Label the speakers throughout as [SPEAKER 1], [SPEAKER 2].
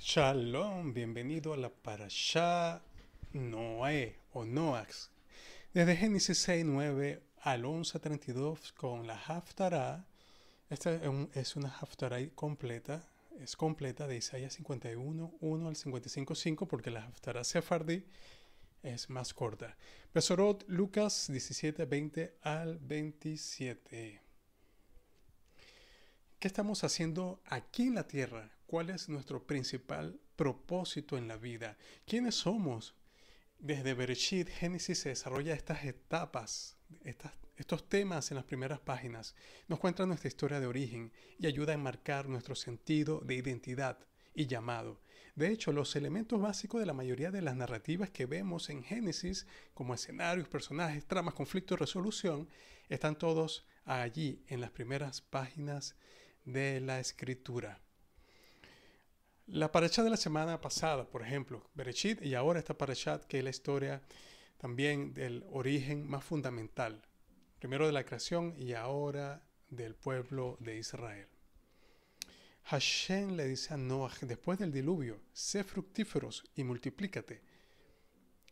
[SPEAKER 1] Shalom, bienvenido a la Parashá Noé o Noax. Desde Génesis 6:9 al 11:32 con la Haftará. Esta es una Haftará completa, es completa de Isaías 51:1 al 55:5 porque la Haftará Sefardí es más corta. Besorot Lucas 17:20 al 27. ¿Qué estamos haciendo aquí en la tierra? ¿Cuál es nuestro principal propósito en la vida? ¿Quiénes somos? Desde Bereshit, Génesis se desarrolla estas etapas, estos temas en las primeras páginas. Nos cuenta nuestra historia de origen y ayuda a enmarcar nuestro sentido de identidad y llamado. De hecho, los elementos básicos de la mayoría de las narrativas que vemos en Génesis, como escenarios, personajes, tramas, conflicto y resolución, están todos allí en las primeras páginas de la escritura. La parashá de la semana pasada, por ejemplo, Bereshit, y ahora esta parashá que es la historia también del origen más fundamental, primero de la creación y ahora del pueblo de Israel. Hashem le dice a Noah, después del diluvio, sé fructíferos y multiplícate.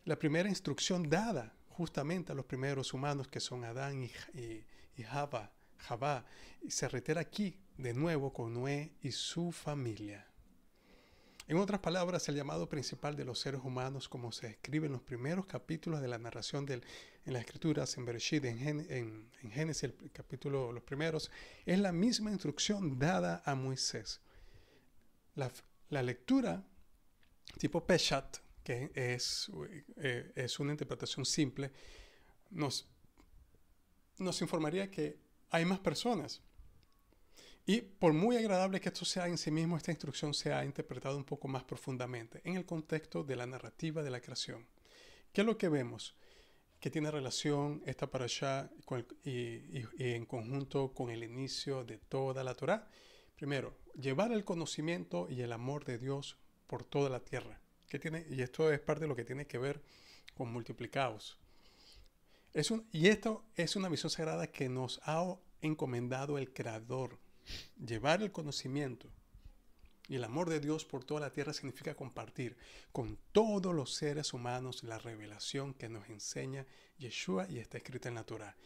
[SPEAKER 1] La primera instrucción dada justamente a los primeros humanos que son Adán y Javá, se reitera aquí de nuevo con Noé y su familia. En otras palabras, el llamado principal de los seres humanos, como se escribe en los primeros capítulos de la narración en las escrituras, en Bereshit, en Génesis, el capítulo, los primeros, es la misma instrucción dada a Moisés. La lectura tipo Peshat, que es una interpretación simple, nos informaría que hay más personas. Y por muy agradable que esto sea en sí mismo, esta instrucción se ha interpretado un poco más profundamente en el contexto de la narrativa de la creación. ¿Qué es lo que vemos? Que tiene relación esta parashá y en conjunto con el inicio de toda la Torá. Primero, llevar el conocimiento y el amor de Dios por toda la tierra. Y esto es parte de lo que tiene que ver con multiplicados. Y esto es una visión sagrada que nos ha encomendado el Creador. Llevar el conocimiento y el amor de Dios por toda la tierra significa compartir con todos los seres humanos la revelación que nos enseña Yeshua y está escrita en la Torah.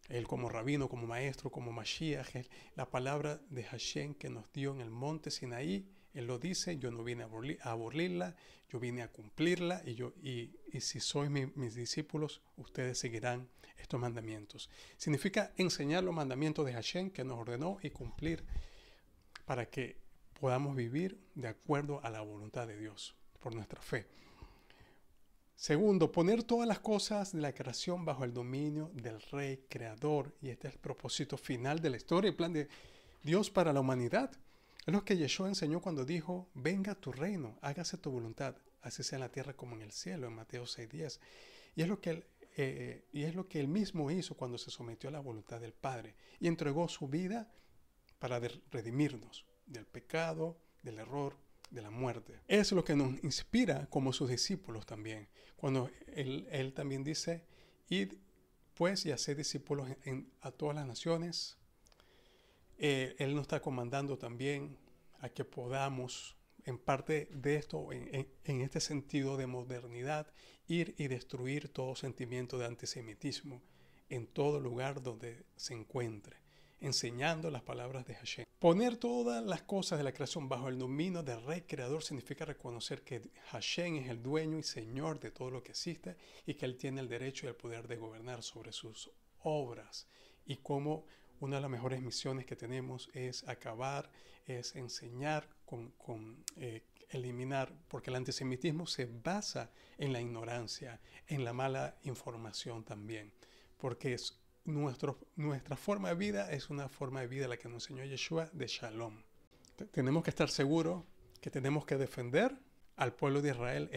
[SPEAKER 1] Él como rabino, como maestro, como Mashiach, la palabra de Hashem que nos dio en el monte Sinaí, Él lo dice, yo no vine a aburrirla, yo vine a cumplirla y si sois mis discípulos, ustedes seguirán estos mandamientos. Significa enseñar los mandamientos de Hashem que nos ordenó y cumplir para que podamos vivir de acuerdo a la voluntad de Dios, por nuestra fe. Segundo, poner todas las cosas de la creación bajo el dominio del Rey Creador. Y este es el propósito final de la historia y plan de Dios para la humanidad. Es lo que Yeshua enseñó cuando dijo, venga tu reino, hágase tu voluntad, así sea en la tierra como en el cielo, en Mateo 6:10. Y es lo que él mismo hizo cuando se sometió a la voluntad del Padre y entregó su vida para redimirnos del pecado, del error, de la muerte. Es lo que nos inspira como sus discípulos también. Cuando él también dice, id pues y haced discípulos a todas las naciones. Él nos está comandando también a que podamos, en parte de esto, en este sentido de modernidad, ir y destruir todo sentimiento de antisemitismo en todo lugar donde se encuentre, enseñando las palabras de Hashem. Poner todas las cosas de la creación bajo el dominio del Rey Creador significa reconocer que Hashem es el dueño y señor de todo lo que existe y que Él tiene el derecho y el poder de gobernar sobre sus obras. Y como una de las mejores misiones que tenemos es acabar, es enseñar eliminar, porque el antisemitismo se basa en la ignorancia, en la mala información también, porque nuestra forma de vida es una forma de vida la que nos enseñó Yeshua de Shalom. Tenemos que estar seguros que tenemos que defender al pueblo de Israel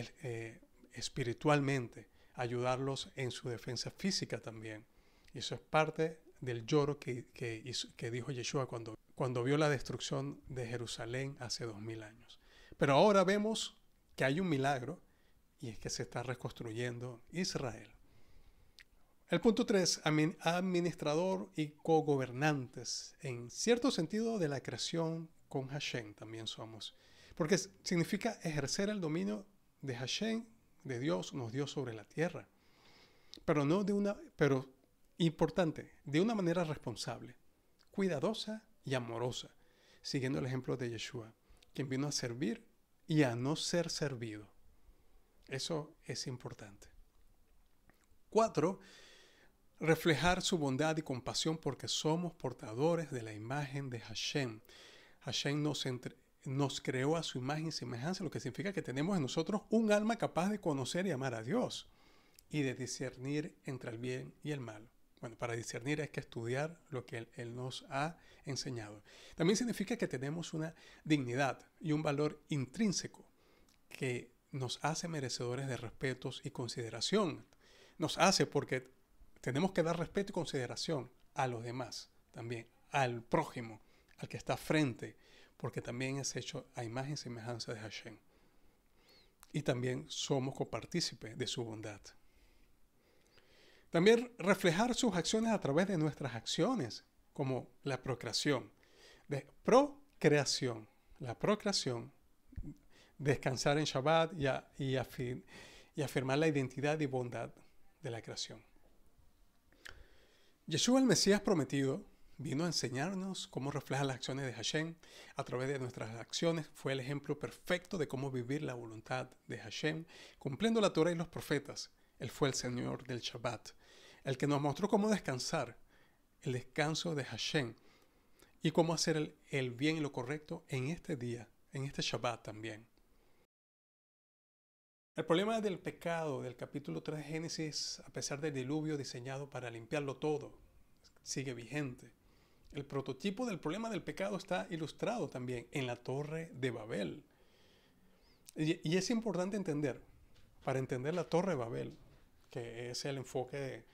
[SPEAKER 1] espiritualmente, ayudarlos en su defensa física también. Y eso es parte del lloro que dijo Yeshua cuando vio la destrucción de Jerusalén hace 2000 años. Pero ahora vemos que hay un milagro y es que se está reconstruyendo Israel. El punto 3, administrador y cogobernantes. En cierto sentido de la creación con Hashem también somos. Porque significa ejercer el dominio de Hashem, de Dios, nos dio sobre la tierra. Pero no de una, pero importante, de una manera responsable, cuidadosa y amorosa, siguiendo el ejemplo de Yeshua, quien vino a servir y a no ser servido. Eso es importante. 4. Reflejar su bondad y compasión porque somos portadores de la imagen de Hashem. Hashem nos creó a su imagen y semejanza, lo que significa que tenemos en nosotros un alma capaz de conocer y amar a Dios y de discernir entre el bien y el mal. Bueno, para discernir hay que estudiar lo que Él nos ha enseñado. También significa que tenemos una dignidad y un valor intrínseco que nos hace merecedores de respetos y consideración. Nos hace porque tenemos que dar respeto y consideración a los demás, también al prójimo, al que está frente, porque también es hecho a imagen y semejanza de Hashem. Y también somos copartícipes de su bondad. También reflejar sus acciones a través de nuestras acciones, como la procreación. La procreación, descansar en Shabbat y afirmar la identidad y bondad de la creación. Yeshua, el Mesías prometido, vino a enseñarnos cómo reflejar las acciones de Hashem a través de nuestras acciones. Fue el ejemplo perfecto de cómo vivir la voluntad de Hashem, cumpliendo la Torah y los profetas. Él fue el Señor del Shabbat, el que nos mostró cómo descansar, el descanso de Hashem, y cómo hacer el bien y lo correcto en este día, en este Shabbat también. El problema del pecado del capítulo 3 de Génesis, a pesar del diluvio diseñado para limpiarlo todo, sigue vigente. El prototipo del problema del pecado está ilustrado también en la Torre de Babel. Y es importante entender, para entender la Torre de Babel, que es el enfoque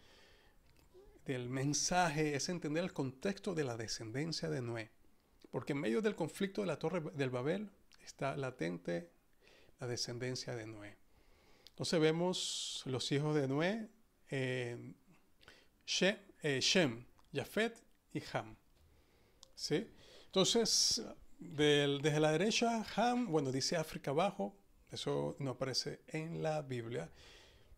[SPEAKER 1] del mensaje, es entender el contexto de la descendencia de Noé. Porque en medio del conflicto de la Torre del Babel está latente la descendencia de Noé. Entonces vemos los hijos de Noé, Shem, Jafet y Ham. ¿Sí? Entonces, desde la derecha, Ham, bueno, dice África abajo, eso no aparece en la Biblia,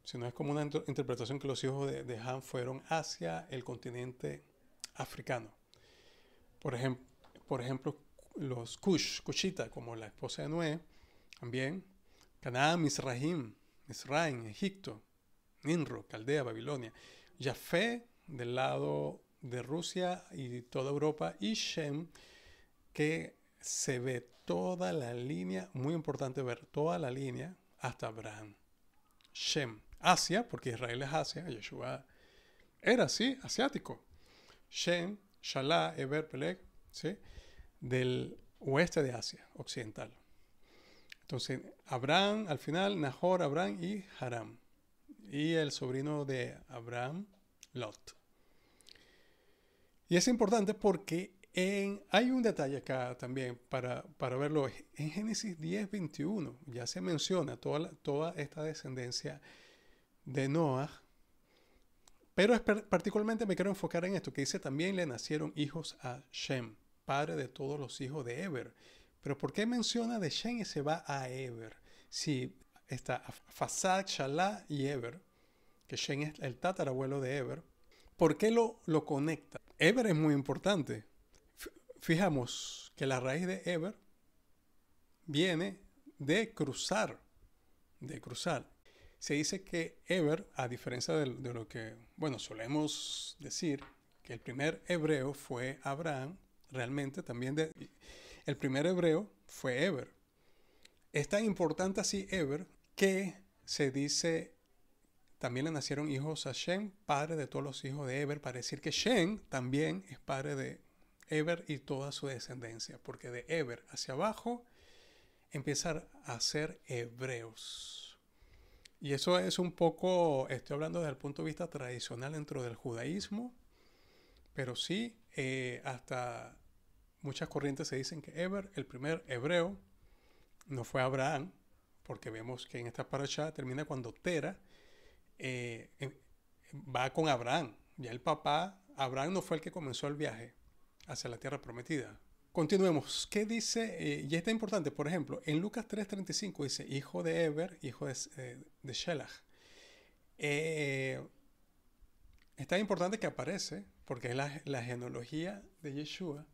[SPEAKER 1] sino es como una interpretación que los hijos de Ham fueron hacia el continente africano. Por ejemplo, los Cushita, como la esposa de Noé, también, Canaán, Misraim, Egipto, Nimrod, Caldea, Babilonia, Jafé del lado de Rusia y toda Europa, y Shem, que se ve toda la línea, muy importante ver toda la línea hasta Abraham. Shem, Asia, porque Israel es Asia, Yeshua era así, asiático. Shem, Shalah, Eber, Peleg, ¿sí? Del oeste de Asia, occidental. Entonces, Abraham, al final, Nahor, Abraham y Haram. Y el sobrino de Abraham, Lot. Y es importante porque hay un detalle acá también para verlo. En Génesis 10:21 ya se menciona toda esta descendencia de Noah. Pero particularmente me quiero enfocar en esto, que dice también le nacieron hijos a Shem, padre de todos los hijos de Eber. Pero ¿por qué menciona de Shem y se va a Eber? Si está Fasad, Shalah y Eber, que Shem es el tatarabuelo de Eber, ¿por qué lo conecta? Eber es muy importante. Fijamos que la raíz de Eber viene de cruzar. Se dice que Eber, a diferencia de lo que, bueno, solemos decir, que el primer hebreo fue Abraham, realmente también el primer hebreo fue Eber. Es tan importante así Eber que se dice, también le nacieron hijos a Shem, padre de todos los hijos de Eber, para decir que Shem también es padre de Eber y toda su descendencia, porque de Eber hacia abajo empiezan a ser hebreos. Y eso es un poco, estoy hablando desde el punto de vista tradicional dentro del judaísmo, pero sí, hasta muchas corrientes se dicen que Eber, el primer hebreo, no fue Abraham, porque vemos que en esta parashá termina cuando Tera va con Abraham. Ya el papá, Abraham no fue el que comenzó el viaje hacia la tierra prometida. Continuemos. ¿Qué dice? Y está importante, por ejemplo, en Lucas 3:35 dice, hijo de Eber, hijo de Shelah. Eh, es tan importante que aparece porque es la genealogía de Yeshua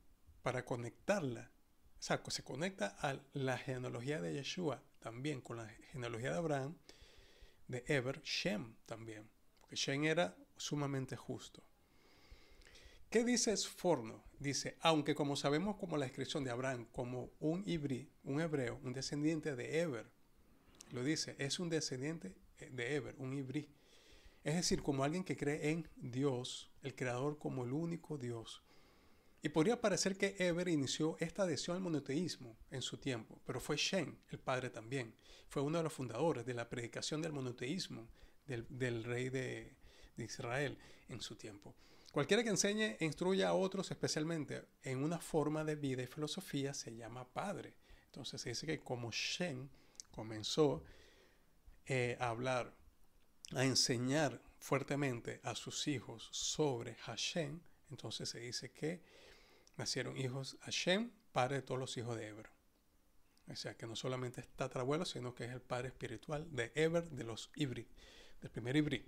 [SPEAKER 1] para conectarla. O sea, se conecta a la genealogía de Yeshua también con la genealogía de Abraham, de Eber, Shem también. Porque Shem era sumamente justo. ¿Qué dice Sforno? Dice, aunque como sabemos como la descripción de Abraham como un ibrí, un hebreo, un descendiente de Eber, lo dice, es un descendiente de Eber, un ibrí. Es decir, como alguien que cree en Dios, el creador como el único Dios. Y podría parecer que Eber inició esta adhesión al monoteísmo en su tiempo, pero fue Shem, el padre también. Fue uno de los fundadores de la predicación del monoteísmo del rey de Israel en su tiempo. Cualquiera que enseñe e instruya a otros, especialmente en una forma de vida y filosofía, se llama padre. Entonces se dice que como Shem comenzó a hablar, a enseñar fuertemente a sus hijos sobre Hashem, entonces se dice que nacieron hijos Hashem, padre de todos los hijos de Eber. O sea que no solamente es tatarabuelo, sino que es el padre espiritual de Eber, de los Ibrí, del primer Ibrí.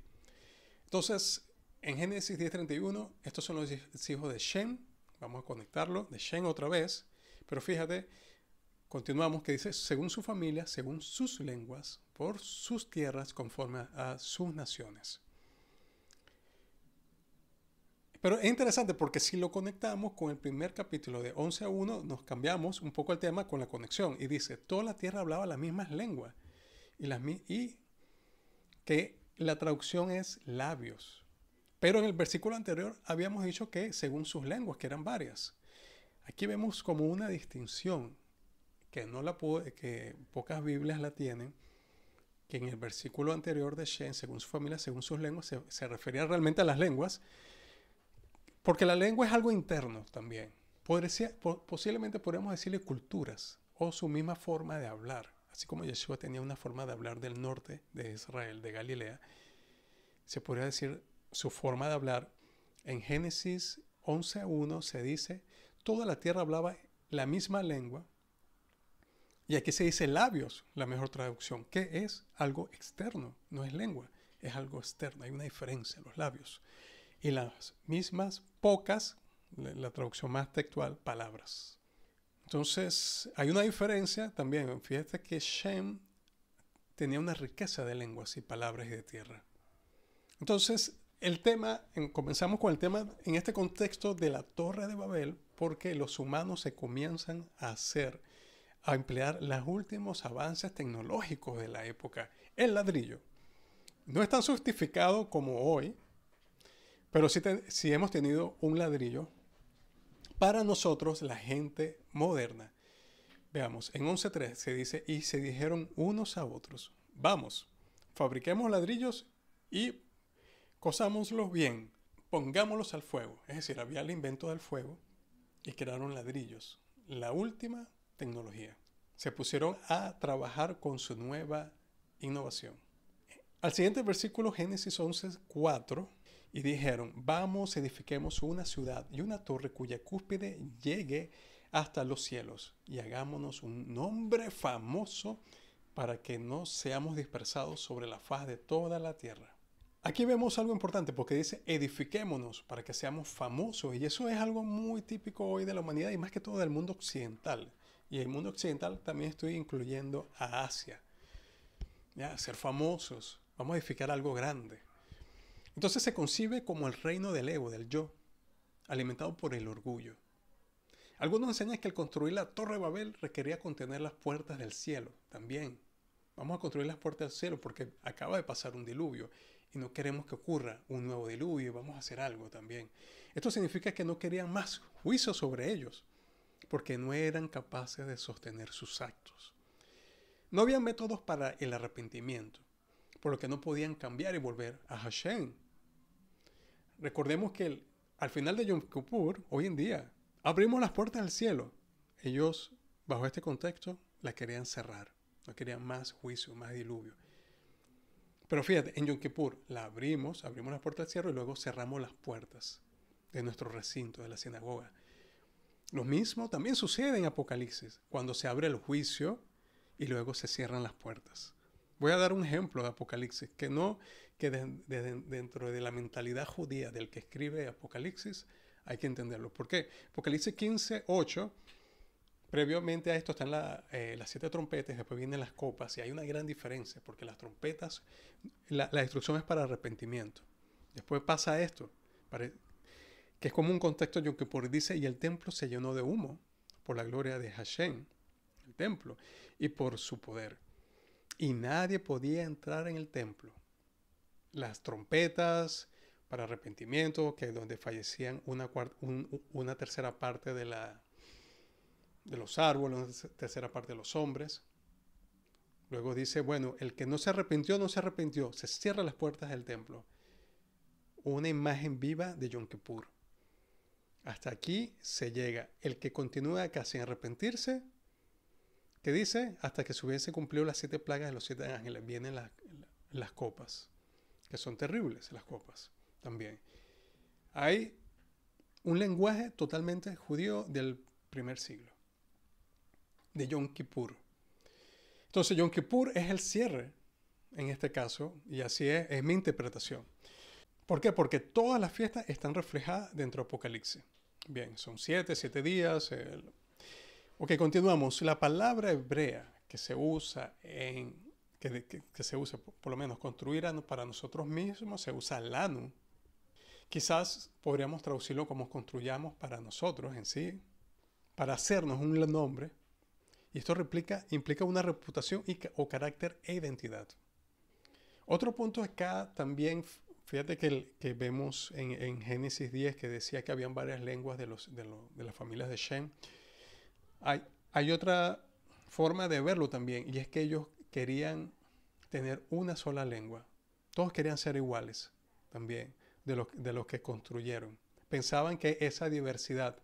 [SPEAKER 1] Entonces, en Génesis 10:31, estos son los hijos de Shem. Vamos a conectarlo, de Shem otra vez. Pero fíjate, continuamos que dice, según su familia, según sus lenguas, por sus tierras, conforme a sus naciones. Pero es interesante porque si lo conectamos con el primer capítulo de 11:1, nos cambiamos un poco el tema con la conexión. Y dice, toda la tierra hablaba las mismas lenguas. Y que la traducción es labios. Pero en el versículo anterior habíamos dicho que según sus lenguas, que eran varias. Aquí vemos como una distinción que pocas Biblias la tienen, que en el versículo anterior de Shem, según su familia, según sus lenguas, se refería realmente a las lenguas, porque la lengua es algo interno también. Posiblemente podríamos decirle culturas o su misma forma de hablar. Así como Yeshua tenía una forma de hablar del norte de Israel, de Galilea, se podría decir su forma de hablar. En Génesis 11:1 se dice, toda la tierra hablaba la misma lengua. Y aquí se dice labios, la mejor traducción, que es algo externo, no es lengua, es algo externo. Hay una diferencia en los labios. Y las mismas pocas, la traducción más textual, palabras. Entonces, hay una diferencia también. Fíjate que Shem tenía una riqueza de lenguas y palabras y de tierra. Entonces, comenzamos con el tema en este contexto de la Torre de Babel, porque los humanos se comienzan a emplear los últimos avances tecnológicos de la época. El ladrillo no es tan sofisticado como hoy, pero sí hemos tenido un ladrillo para nosotros, la gente moderna. Veamos, en 11:3 se dice, y se dijeron unos a otros, vamos, fabriquemos ladrillos y cosámoslos bien, pongámoslos al fuego. Es decir, había el invento del fuego y crearon ladrillos. La última tecnología. Se pusieron a trabajar con su nueva innovación. Al siguiente versículo, Génesis 11:4, y dijeron, vamos, edifiquemos una ciudad y una torre cuya cúspide llegue hasta los cielos y hagámonos un nombre famoso para que no seamos dispersados sobre la faz de toda la tierra. Aquí vemos algo importante porque dice edifiquémonos para que seamos famosos, y eso es algo muy típico hoy de la humanidad y más que todo del mundo occidental. Y el mundo occidental también estoy incluyendo a Asia. ¿Ya? Ser famosos, vamos a edificar algo grande. Entonces se concibe como el reino del ego, del yo, alimentado por el orgullo. Algunos enseñan que el construir la Torre de Babel requería contener las puertas del cielo también. Vamos a construir las puertas del cielo porque acaba de pasar un diluvio y no queremos que ocurra un nuevo diluvio y vamos a hacer algo también. Esto significa que no querían más juicio sobre ellos porque no eran capaces de sostener sus actos. No había métodos para el arrepentimiento, por lo que no podían cambiar y volver a Hashem. Recordemos que al final de Yom Kippur, hoy en día, abrimos las puertas del cielo. Ellos, bajo este contexto, la querían cerrar. No querían más juicio, más diluvio. Pero fíjate, en Yom Kippur la abrimos las puertas del cielo y luego cerramos las puertas de nuestro recinto, de la sinagoga. Lo mismo también sucede en Apocalipsis, cuando se abre el juicio y luego se cierran las puertas. Voy a dar un ejemplo de Apocalipsis, dentro de la mentalidad judía del que escribe Apocalipsis hay que entenderlo. ¿Por qué? Apocalipsis 15:8, previamente a esto están las 7 trompetas, después vienen las copas, y hay una gran diferencia, porque las trompetas, la instrucción es para arrepentimiento. Después pasa esto, que es como un contexto Yom Kippur, dice, y el templo se llenó de humo por la gloria de Hashem, el templo, y por su poder. Y nadie podía entrar en el templo. Las trompetas para arrepentimiento, que donde fallecían una tercera parte de los árboles, una tercera parte de los hombres. Luego dice, bueno, el que no se arrepintió, no se arrepintió. Se cierran las puertas del templo. Una imagen viva de Yom Kippur. Hasta aquí se llega. El que continúa acá sin arrepentirse, ¿qué dice? Hasta que se hubiese cumplido las 7 plagas de los 7 ángeles. Vienen las copas, que son terribles las copas también. Hay un lenguaje totalmente judío del primer siglo, de Yom Kippur. Entonces Yom Kippur es el cierre, en este caso, y así es mi interpretación. ¿Por qué? Porque todas las fiestas están reflejadas dentro de Apocalipsis. Bien, son 7 días. Ok, continuamos. La palabra hebrea que se usa que se usa, por lo menos, construir para nosotros mismos, se usa lanu. Quizás podríamos traducirlo como construyamos para nosotros en sí, para hacernos un nombre. Y esto implica una reputación o carácter e identidad. Otro punto acá también, fíjate que vemos en Génesis 10 que decía que habían varias lenguas de las familias de Shem. Hay otra forma de verlo también, y es que ellos querían tener una sola lengua. Todos querían ser iguales también de los que construyeron. Pensaban que esa diversidad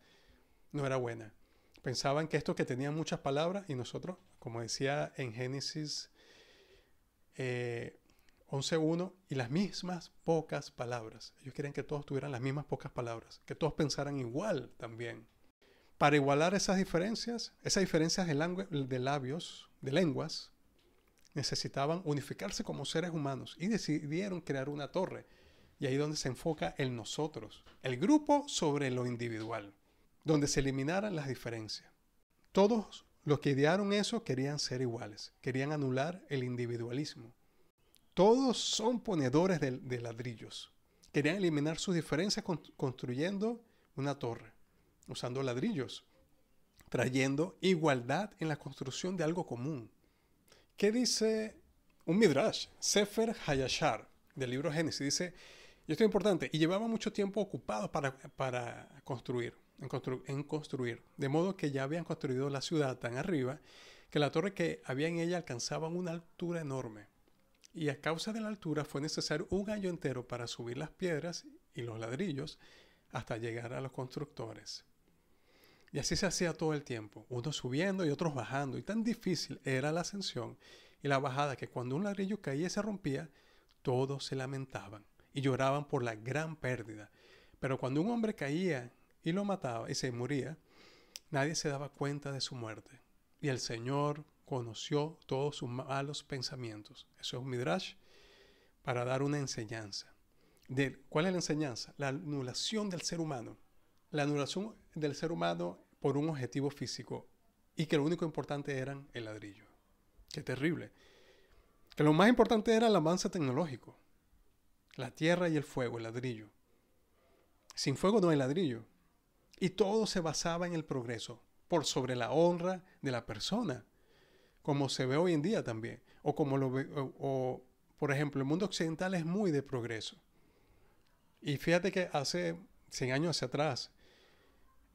[SPEAKER 1] no era buena. Pensaban que estos que tenían muchas palabras, y nosotros, como decía en Génesis 11:1, y las mismas pocas palabras. Ellos querían que todos tuvieran las mismas pocas palabras, que todos pensaran igual también. Para igualar esas diferencias de labios, de lenguas, necesitaban unificarse como seres humanos y decidieron crear una torre. Y ahí es donde se enfoca el nosotros, el grupo sobre lo individual, donde se eliminaran las diferencias. Todos los que idearon eso querían ser iguales, querían anular el individualismo. Todos son ponedores de ladrillos. Querían eliminar sus diferencias construyendo una torre, usando ladrillos, trayendo igualdad en la construcción de algo común. ¿Qué dice un Midrash? Sefer Hayashar, del libro Génesis, dice, y esto es importante, y llevaba mucho tiempo ocupados para construir, en construir, de modo que ya habían construido la ciudad tan arriba que la torre que había en ella alcanzaba una altura enorme. Y a causa de la altura fue necesario un año entero para subir las piedras y los ladrillos hasta llegar a los constructores. Y así se hacía todo el tiempo, unos subiendo y otros bajando, y tan difícil era la ascensión y la bajada que cuando un ladrillo caía y se rompía, todos se lamentaban y lloraban por la gran pérdida. Pero cuando un hombre caía y lo mataba y se moría, nadie se daba cuenta de su muerte. Y el Señor conoció todos sus malos pensamientos. Eso es un Midrash para dar una enseñanza. ¿Cuál es la enseñanza? La anulación del ser humano. La anulación del ser humano por un objetivo físico y que lo único importante era el ladrillo. Qué terrible. Que lo más importante era el avance tecnológico. La tierra y el fuego, el ladrillo. Sin fuego no hay ladrillo. Y todo se basaba en el progreso, por sobre la honra de la persona, como se ve hoy en día también. Por ejemplo, el mundo occidental es muy de progreso. Y fíjate que hace 100 años hacia atrás,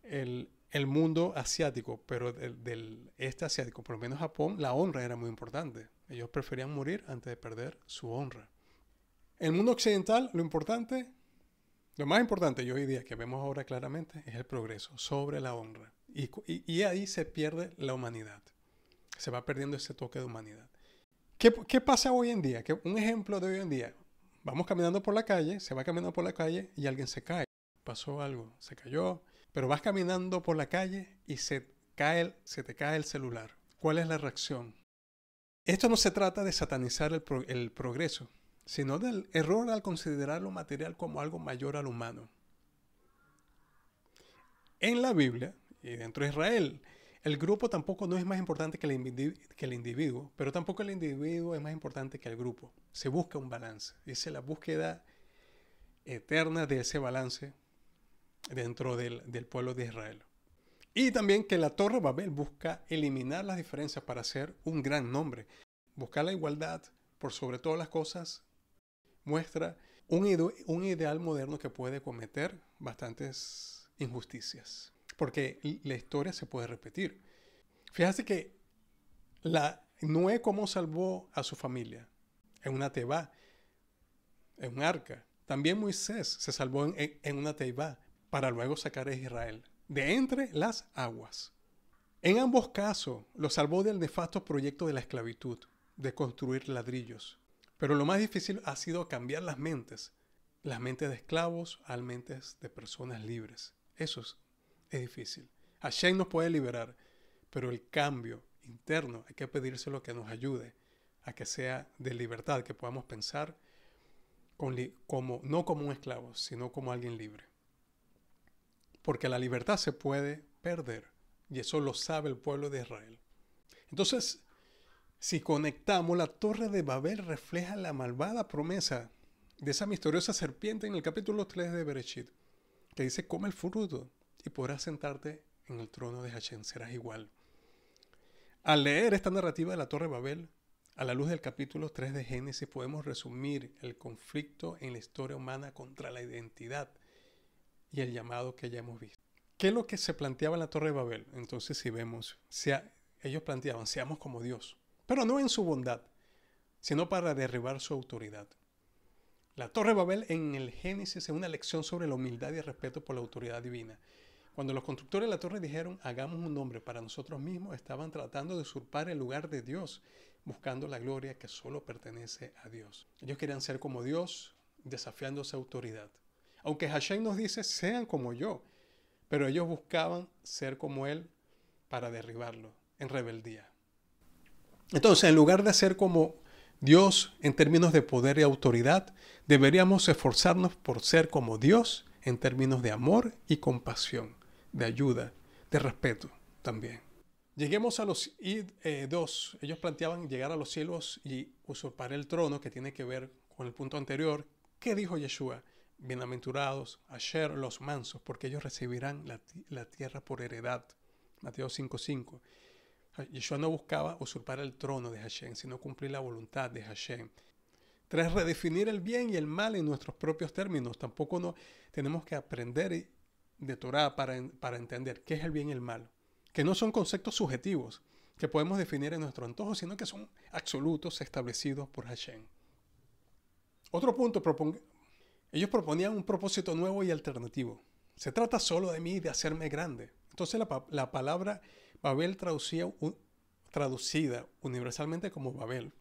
[SPEAKER 1] el mundo asiático, pero del este asiático, por lo menos Japón, la honra era muy importante. Ellos preferían morir antes de perder su honra. El mundo occidental, lo más importante, yo hoy día que vemos ahora claramente, es el progreso sobre la honra. Y ahí se pierde la humanidad. Se va perdiendo ese toque de humanidad. ¿Qué pasa hoy en día? Un ejemplo de hoy en día. Vamos caminando por la calle, se va caminando por la calle y alguien se cae. Pasó algo, se cayó. Pero vas caminando por la calle y se te cae el celular. ¿Cuál es la reacción? Esto no se trata de satanizar el progreso, sino del error al considerar lo material como algo mayor al humano. En la Biblia y dentro de Israel, el grupo tampoco no es más importante que el individuo, pero tampoco el individuo es más importante que el grupo. Se busca un balance. Esa es la búsqueda eterna de ese balance dentro del pueblo de Israel. Y también que la Torre Babel busca eliminar las diferencias para hacer un gran nombre. Buscar la igualdad por sobre todas las cosas muestra un ideal moderno que puede cometer bastantes injusticias. Porque la historia se puede repetir. Fíjate que Noé cómo salvó a su familia en una teba, en un arca. También Moisés se salvó en una teba para luego sacar a Israel de entre las aguas. En ambos casos lo salvó del nefasto proyecto de la esclavitud, de construir ladrillos. Pero lo más difícil ha sido cambiar las mentes de esclavos a mentes de personas libres. Eso es difícil. Hashem nos puede liberar, pero el cambio interno hay que pedírselo que nos ayude a que sea de libertad, que podamos pensar no como un esclavo, sino como alguien libre. Porque la libertad se puede perder, y eso lo sabe el pueblo de Israel. Entonces, si conectamos, la Torre de Babel refleja la malvada promesa de esa misteriosa serpiente en el capítulo 3 de Bereshit, que dice: come el fruto y podrás sentarte en el trono de Hashem, serás igual. Al leer esta narrativa de la Torre de Babel, a la luz del capítulo 3 de Génesis, podemos resumir el conflicto en la historia humana contra la identidad y el llamado que ya hemos visto. ¿Qué es lo que se planteaba en la Torre de Babel? Entonces, si vemos, ellos planteaban: seamos como Dios, pero no en su bondad, sino para derribar su autoridad. La Torre de Babel en el Génesis es una lección sobre la humildad y el respeto por la autoridad divina. Cuando los constructores de la torre dijeron: hagamos un nombre para nosotros mismos, estaban tratando de usurpar el lugar de Dios, buscando la gloria que solo pertenece a Dios. Ellos querían ser como Dios, desafiando esa autoridad. Aunque Hashem nos dice: sean como yo, pero ellos buscaban ser como Él para derribarlo en rebeldía. Entonces, en lugar de ser como Dios en términos de poder y autoridad, deberíamos esforzarnos por ser como Dios en términos de amor y compasión, de ayuda, de respeto también. Lleguemos a los dos. Ellos planteaban llegar a los cielos y usurpar el trono, que tiene que ver con el punto anterior. ¿Qué dijo Yeshua? Bienaventurados, Asher, los mansos, porque ellos recibirán la tierra por heredad. Mateo 5:5. Yeshua no buscaba usurpar el trono de Hashem, sino cumplir la voluntad de Hashem. 3. Redefinir el bien y el mal en nuestros propios términos. Tampoco tenemos que aprender de Torah para entender qué es el bien y el mal. Que no son conceptos subjetivos que podemos definir en nuestro antojo, sino que son absolutos establecidos por Hashem. Otro punto, ellos proponían un propósito nuevo y alternativo. Se trata solo de mí, de hacerme grande. Entonces la palabra Babel, traducida universalmente como Babel,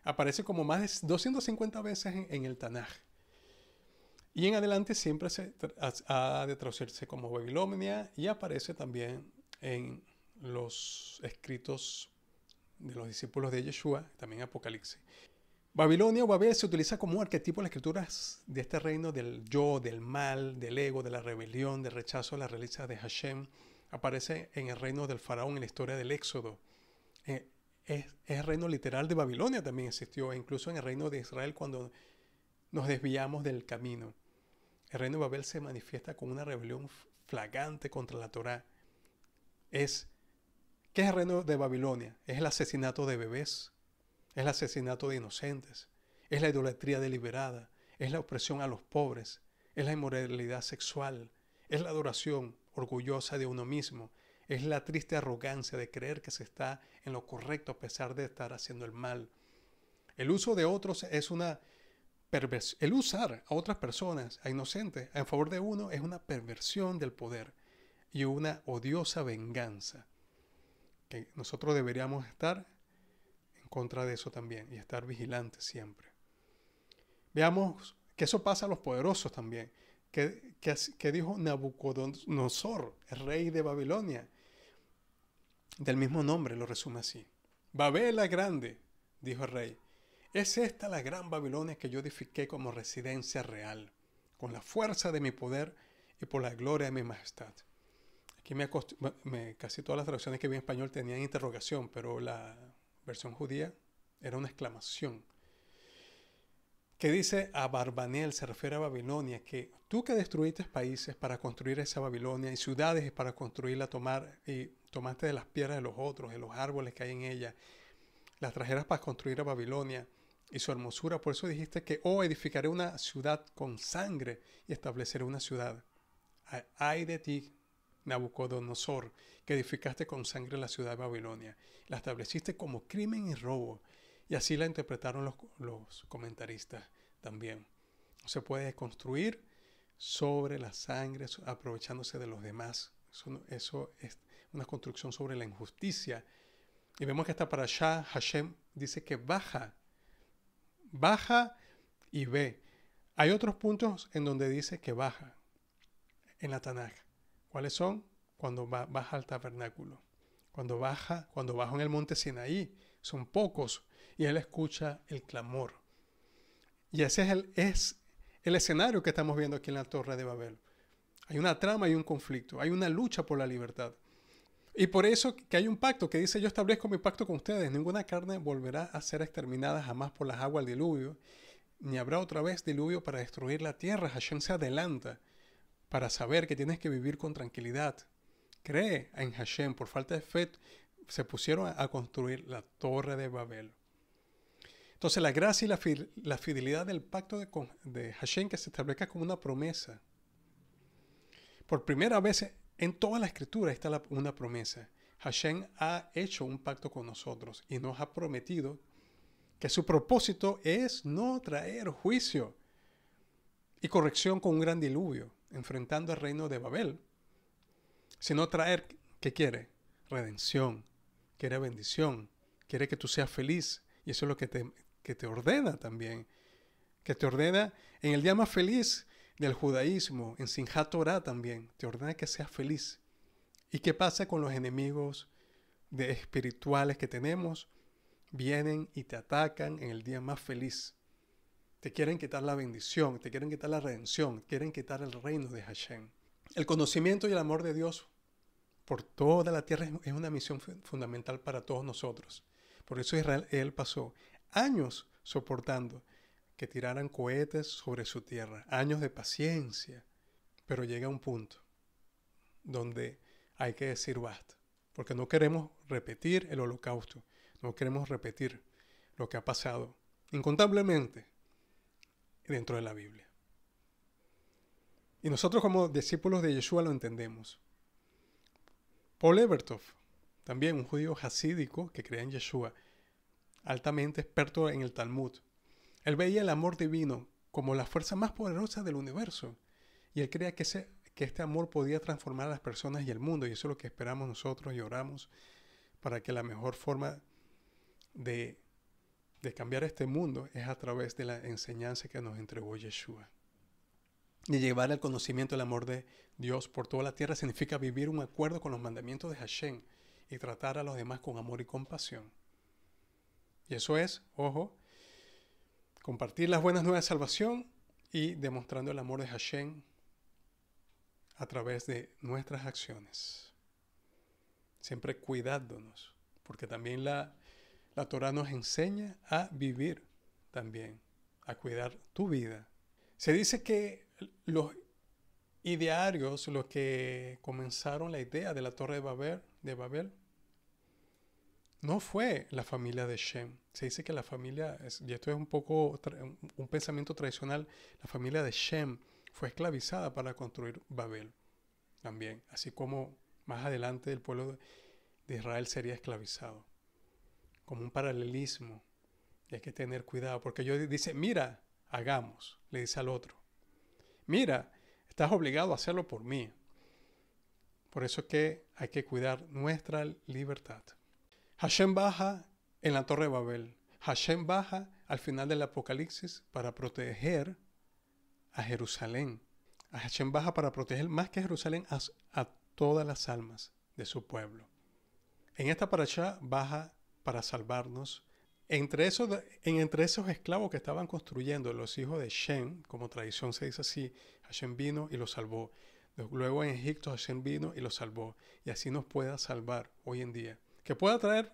[SPEAKER 1] aparece como más de 250 veces en el Tanaj. Y en adelante siempre ha de traducirse como Babilonia, y aparece también en los escritos de los discípulos de Yeshua, también Apocalipsis. Babilonia o Babel se utiliza como un arquetipo en las escrituras de este reino del yo, del mal, del ego, de la rebelión, del rechazo a la realidad de Hashem. Aparece en el reino del faraón en la historia del Éxodo. Es el reino literal de Babilonia, también existió, e incluso en el reino de Israel cuando nos desviamos del camino. El reino de Babel se manifiesta con una rebelión flagrante contra la Torá. ¿Qué es el reino de Babilonia? Es el asesinato de bebés, es el asesinato de inocentes, es la idolatría deliberada, es la opresión a los pobres, es la inmoralidad sexual, es la adoración orgullosa de uno mismo, es la triste arrogancia de creer que se está en lo correcto a pesar de estar haciendo el mal. El uso de otros es una perversión. El usar a otras personas, a inocentes, en favor de uno es una perversión del poder y una odiosa venganza. Que nosotros deberíamos estar en contra de eso también y estar vigilantes siempre. Veamos que eso pasa a los poderosos también, que dijo Nabucodonosor, el rey de Babilonia, del mismo nombre, lo resume así. Babel la grande, dijo el rey, es esta la gran Babilonia que yo edifiqué como residencia real, con la fuerza de mi poder y por la gloria de mi majestad. Aquí casi todas las traducciones que vi en español tenían interrogación, pero la versión judía era una exclamación. Que dice a Barbanel, se refiere a Babilonia, que tú que destruiste países para construir esa Babilonia y ciudades para construirla, tomaste de las piedras de los otros, de los árboles que hay en ella, las trajeras para construir a Babilonia y su hermosura. Por eso dijiste que, edificaré una ciudad con sangre y estableceré una ciudad. Ay de ti, Nabucodonosor, que edificaste con sangre la ciudad de Babilonia. La estableciste como crimen y robo. Y así la interpretaron los comentaristas también. No se puede construir sobre la sangre, aprovechándose de los demás. Eso es una construcción sobre la injusticia. Y vemos que esta parashá, Hashem dice que baja y ve. Hay otros puntos en donde dice que baja en la Tanaj. ¿Cuáles son? Cuando baja al tabernáculo. Cuando baja en el monte Sinaí. Son pocos. Y él escucha el clamor. Y ese es el escenario que estamos viendo aquí en la Torre de Babel. Hay una trama y un conflicto. Hay una lucha por la libertad. Y por eso que hay un pacto que dice: yo establezco mi pacto con ustedes. Ninguna carne volverá a ser exterminada jamás por las aguas del diluvio. Ni habrá otra vez diluvio para destruir la tierra. Hashem se adelanta para saber que tienes que vivir con tranquilidad. Cree en Hashem. Por falta de fe se pusieron a construir la Torre de Babel. Entonces la gracia y la fidelidad del pacto de Hashem, que se establezca como una promesa. Por primera vez en toda la escritura está una promesa. Hashem ha hecho un pacto con nosotros y nos ha prometido que su propósito es no traer juicio y corrección con un gran diluvio, enfrentando al reino de Babel, sino traer, ¿qué quiere? Redención, quiere bendición, quiere que tú seas feliz. Y eso es lo que te ordena también, que te ordena en el día más feliz del judaísmo, en Simchat Torah también, te ordena que seas feliz. ¿Y qué pasa con los enemigos espirituales que tenemos? Vienen y te atacan en el día más feliz. Te quieren quitar la bendición, te quieren quitar la redención, quieren quitar el reino de Hashem. El conocimiento y el amor de Dios por toda la tierra es una misión fundamental para todos nosotros. Por eso Israel pasó años soportando que tiraran cohetes sobre su tierra, años de paciencia, pero llega un punto donde hay que decir basta, porque no queremos repetir el holocausto, no queremos repetir lo que ha pasado incontablemente dentro de la Biblia. Y nosotros como discípulos de Yeshua lo entendemos. Paul Evertov, también un judío hasídico que creía en Yeshua, altamente experto en el Talmud. Él veía el amor divino como la fuerza más poderosa del universo. Y él creía que este amor podía transformar a las personas y el mundo. Y eso es lo que esperamos nosotros y oramos para que la mejor forma de cambiar este mundo es a través de la enseñanza que nos entregó Yeshua. Y llevar el conocimiento del amor de Dios por toda la tierra significa vivir un acuerdo con los mandamientos de Hashem y tratar a los demás con amor y compasión. Y eso es, ojo, compartir las buenas nuevas de salvación y demostrando el amor de Hashem a través de nuestras acciones. Siempre cuidándonos, porque también la Torah nos enseña a vivir también, a cuidar tu vida. Se dice que los idearios, los que comenzaron la idea de la Torre de Babel, no fue la familia de Shem. Se dice que la familia, y esto es un poco un pensamiento tradicional, la familia de Shem fue esclavizada para construir Babel también, así como más adelante el pueblo de Israel sería esclavizado, como un paralelismo. Y hay que tener cuidado, porque Dios dice: mira, hagamos, le dice al otro, mira, estás obligado a hacerlo por mí. Por eso es que hay que cuidar nuestra libertad. Hashem baja en la Torre de Babel. Hashem baja al final del Apocalipsis para proteger a Jerusalén, Hashem baja para proteger más que Jerusalén a todas las almas de su pueblo. En esta parashá baja para salvarnos. Entre esos esclavos que estaban construyendo los hijos de Shem, como tradición se dice así, Hashem vino y los salvó. Luego en Egipto Hashem vino y los salvó. Y así nos pueda salvar hoy en día. Que pueda traer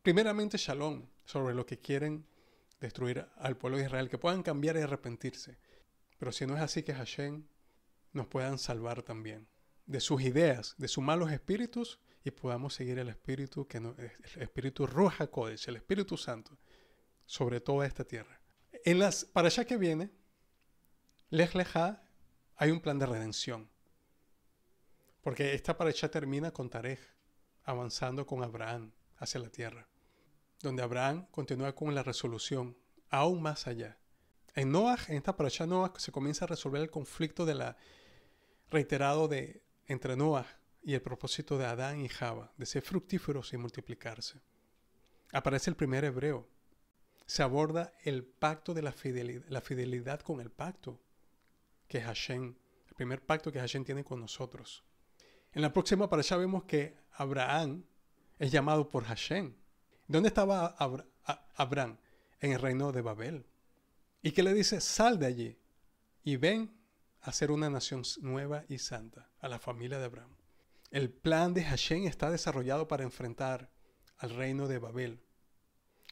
[SPEAKER 1] primeramente Shalom sobre los que quieren destruir al pueblo de Israel. Que puedan cambiar y arrepentirse. Pero si no es así, que Hashem nos puedan salvar también de sus ideas, de sus malos espíritus, y podamos seguir el espíritu el espíritu Ruach HaKodesh, el Espíritu Santo, sobre toda esta tierra. En las parashá que viene, Lech Lechá, hay un plan de redención. Porque esta parashá termina con Tarej, avanzando con Abraham hacia la tierra, donde Abraham continúa con la resolución, aún más allá. En esta parashá Noach se comienza a resolver el conflicto reiterado entre Noach y el propósito de Adán y Java, de ser fructíferos y multiplicarse. Aparece el primer hebreo. Se aborda el pacto de la fidelidad con el pacto que Hashem, el primer pacto que Hashem tiene con nosotros. En la próxima parashá vemos que Abraham es llamado por Hashem. ¿Dónde estaba Abraham? En el reino de Babel. ¿Y qué le dice? Sal de allí y ven a ser una nación nueva y santa, a la familia de Abraham. El plan de Hashem está desarrollado para enfrentar al reino de Babel.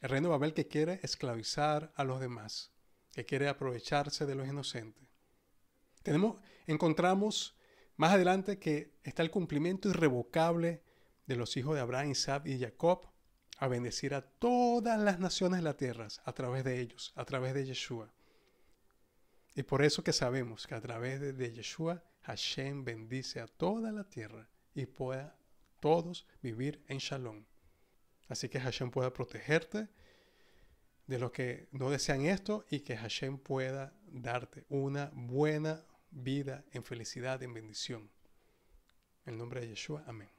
[SPEAKER 1] El reino de Babel que quiere esclavizar a los demás, que quiere aprovecharse de los inocentes. Encontramos más adelante que está el cumplimiento irrevocable de los hijos de Abraham, Isaac y Jacob a bendecir a todas las naciones de la tierra a través de ellos, a través de Yeshua. Y por eso que sabemos que a través de Yeshua, Hashem bendice a toda la tierra y pueda todos vivir en Shalom. Así que Hashem pueda protegerte de los que no desean esto y que Hashem pueda darte una buena vida en felicidad, en bendición. En el nombre de Yeshua, amén.